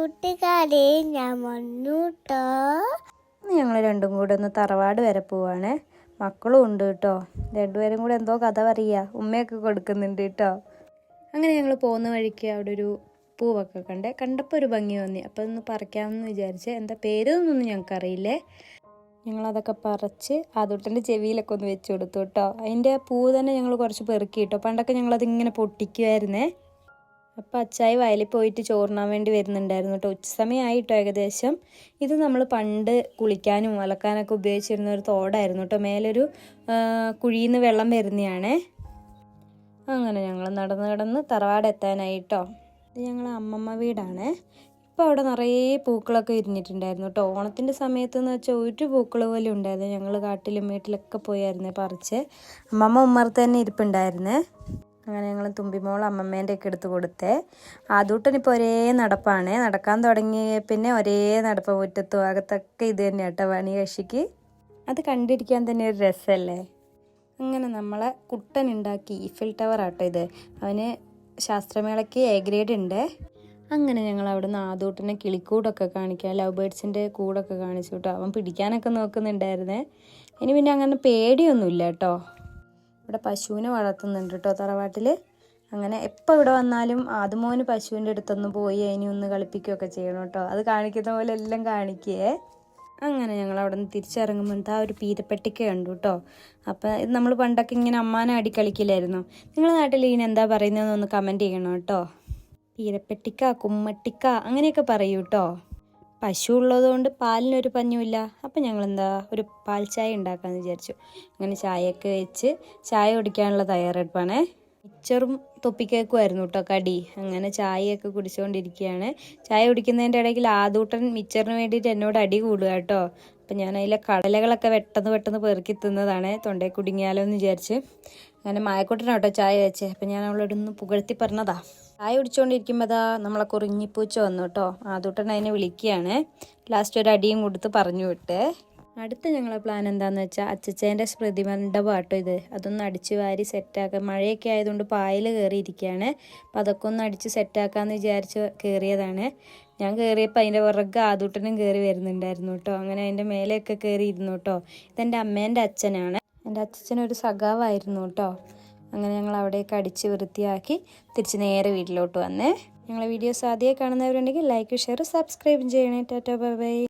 കൂട്ടുകാരെ ഞാൻ വന്നൂട്ടോ. ഞങ്ങൾ രണ്ടും കൂടെ ഒന്ന് തറവാട് വരെ പോവാണ്. മക്കളും ഉണ്ട് കേട്ടോ. രണ്ടുപേരും കൂടെ എന്തോ കഥ പറയുക, ഉമ്മയൊക്കെ കൊടുക്കുന്നുണ്ട് കേട്ടോ. അങ്ങനെ ഞങ്ങൾ പോകുന്ന വഴിക്ക് അവിടെ ഒരു പൂവൊക്കെ കണ്ടപ്പോൾ ഒരു ഭംഗി തോന്നി. അപ്പോൾ ഒന്ന് പറിക്കാമെന്ന് വിചാരിച്ച്. എന്താ പേരൊന്നും ഞങ്ങൾക്കറിയില്ലേ. ഞങ്ങളതൊക്കെ പറിച്ച് ആദൂട്ടൻ്റെ ചെവിയിലൊക്കെ ഒന്ന് വെച്ച് കൊടുത്തു കേട്ടോ. അതിൻ്റെ പൂ തന്നെ ഞങ്ങൾ കുറച്ച് പെറുക്കി കേട്ടോ. പണ്ടൊക്കെ ഞങ്ങളതിങ്ങനെ പൊട്ടിക്കുമായിരുന്നേ. അപ്പം അച്ചായി വയലിൽ പോയിട്ട് ചോറിനാൻ വേണ്ടി വരുന്നുണ്ടായിരുന്നു കേട്ടോ. ഉച്ച സമയമായിട്ടോ ഏകദേശം. ഇത് നമ്മൾ പണ്ട് കുളിക്കാനും അലക്കാനൊക്കെ ഉപയോഗിച്ചിരുന്ന ഒരു തോടായിരുന്നു കേട്ടോ. മേലൊരു കുഴിയിൽ നിന്ന് വെള്ളം വരുന്നതാണേ. അങ്ങനെ ഞങ്ങൾ നടന്ന് തറവാട് എത്താനായിട്ടോ. ഇത് ഞങ്ങളെ അമ്മമ്മ വീടാണ്. ഇപ്പോൾ അവിടെ നിറയെ പൂക്കളൊക്കെ വിരിഞ്ഞിട്ടുണ്ടായിരുന്നു കേട്ടോ. ഓണത്തിൻ്റെ സമയത്തെന്ന് വെച്ചാൽ ഒരു പൂക്കൾ പോലും ഉണ്ടായിരുന്നു. ഞങ്ങൾ കാട്ടിലും വീട്ടിലൊക്കെ പോയായിരുന്നേ പറിച്ച്. അമ്മമ്മ ഉമ്മറത്ത് തന്നെ ഇരിപ്പുണ്ടായിരുന്നേ. അങ്ങനെ ഞങ്ങൾ തുമ്പിമോൾ അമ്മമ്മേൻ്റെ ഒക്കെ എടുത്ത് കൊടുത്തേ. ആദൂട്ടനിപ്പോൾ ഒരേ നടപ്പാണ്. നടക്കാൻ തുടങ്ങി പിന്നെ ഒരേ നടപ്പ്, മുറ്റത്തും അകത്തൊക്കെ ഇത് തന്നെ കേട്ടോ പണി കക്ഷിക്ക്. അത് കണ്ടിരിക്കാൻ തന്നെ ഒരു രസമല്ലേ. അങ്ങനെ നമ്മളെ കുട്ടൻ ഉണ്ടാക്കി ഈഫിൽ ടവർ ആട്ടോ ഇത്. അവന് ശാസ്ത്രമേളയ്ക്ക് എ ഗ്രേഡ് ഉണ്ട്. അങ്ങനെ ഞങ്ങൾ അവിടെ നിന്ന് ആദൂട്ടനെ കിളിക്കൂടൊക്കെ കാണിക്കാം, ലവ് ബേർഡ്സിൻ്റെ കൂടൊക്കെ കാണിച്ചു കേട്ടോ. അവൻ പിടിക്കാനൊക്കെ നോക്കുന്നുണ്ടായിരുന്നേ. ഇനി പിന്നെ അങ്ങനെ പേടിയൊന്നുമില്ല കേട്ടോ. ഇവിടെ പശുവിനെ വളർത്തുന്നുണ്ട് കേട്ടോ തറവാട്ടിൽ. അങ്ങനെ എപ്പോൾ ഇവിടെ വന്നാലും ആദ്യമോന് പശുവിൻ്റെ അടുത്തൊന്ന് പോയി അതിനെ ഒന്ന് കളിപ്പിക്കുകയൊക്കെ ചെയ്യണം കേട്ടോ. അത് കാണിക്കുന്ന പോലെ എല്ലാം കാണിക്കുകയെ. അങ്ങനെ ഞങ്ങൾ അവിടെ നിന്ന് തിരിച്ചിറങ്ങുമ്പോൾ ആ ഒരു പീരപ്പെട്ടിക്ക കണ്ടു കേട്ടോ. അപ്പം ഇത് നമ്മൾ പണ്ടൊക്കെ ഇങ്ങനെ അമ്മാനെ അടി കളിക്കില്ലായിരുന്നു. നിങ്ങളുടെ നാട്ടിൽ ഇതിന് എന്താ പറയുന്നതെന്നൊന്ന് കമൻറ്റ് ചെയ്യണം കേട്ടോ. പീരപ്പെട്ടിക്ക, കുമ്മട്ടിക്ക അങ്ങനെയൊക്കെ പറയൂ കേട്ടോ. പശു ഉള്ളതുകൊണ്ട് പാലിനൊരു പഞ്ഞുമില്ല. അപ്പം ഞങ്ങളെന്താ ഒരു പാൽ ചായ ഉണ്ടാക്കാമെന്ന് വിചാരിച്ചു. അങ്ങനെ ചായയൊക്കെ വെച്ച് ചായ കുടിക്കാനുള്ള തയ്യാറെടുപ്പാണ്. മിച്ചറും തൊപ്പിക്കേക്കുമായിരുന്നു കേട്ടോ കടി. അങ്ങനെ ചായയൊക്കെ കുടിച്ചുകൊണ്ടിരിക്കുകയാണ്. ചായ കുടിക്കുന്നതിൻ്റെ ഇടയ്ക്ക് ആദൂട്ടൻ മിച്ചറിന് വേണ്ടിയിട്ട് എന്നോട് അടി കൂടുക കേട്ടോ. അപ്പം ഞാൻ അതിലെ കടലകളൊക്കെ പെട്ടെന്ന് പെറുക്കി തിന്നതാണ്. തൊണ്ടയിൽ കുടുങ്ങിയാലോ എന്ന് വിചാരിച്ച്. അങ്ങനെ മായക്കൂട്ടനാട്ടോ ചായ വെച്ചേ. അപ്പം ഞാൻ അവളോട് ഒന്ന് പുകഴ്ത്തി പറഞ്ഞതാ. ചായ കുടിച്ചുകൊണ്ടിരിക്കുമ്പോൾ അതാ നമ്മളെ കുറിഞ്ഞിപ്പൂച്ച വന്നു കേട്ടോ. ആദൂട്ടൻ അതിനെ വിളിക്കുകയാണ്. ലാസ്റ്റ് ഒരു അടിയും കൊടുത്ത് പറഞ്ഞു വിട്ട്. അടുത്ത ഞങ്ങളെ പ്ലാൻ എന്താണെന്ന് വെച്ചാൽ അച്ചച്ചേൻ്റെ സ്മൃതി മണ്ഡപം ആട്ടോ ഇത്. അതൊന്ന് അടിച്ച് വാരി സെറ്റാക്കാം. മഴയൊക്കെ ആയതുകൊണ്ട് പായൽ കയറിയിരിക്കുകയാണ്. അപ്പം അതൊക്കെ ഒന്ന് അടിച്ച് സെറ്റാക്കാമെന്ന് വിചാരിച്ച് കയറിയതാണ്. ഞാൻ കയറിയപ്പോൾ അതിൻ്റെ പുറകെ ആദൂട്ടനും കയറി വരുന്നുണ്ടായിരുന്നു കേട്ടോ. അങ്ങനെ അതിൻ്റെ മേലെയൊക്കെ കയറി ഇരുന്നു കേട്ടോ. ഇതെൻ്റെ അമ്മേൻ്റെ അച്ഛനാണ്. എൻ്റെ അച്ഛനൊരു സഖാവായിരുന്നു കേട്ടോ. അങ്ങനെ ഞങ്ങൾ അവിടെയൊക്കെ അടിച്ച് വൃത്തിയാക്കി തിരിച്ച് നേരെ വീട്ടിലോട്ട് വന്നേ. ഞങ്ങളെ വീഡിയോസ് ആദ്യമേ കാണുന്നവരുണ്ടെങ്കിൽ ലൈക്ക്, ഷെയർ, സബ്സ്ക്രൈബ് ചെയ്യണേ. Tata bye bye.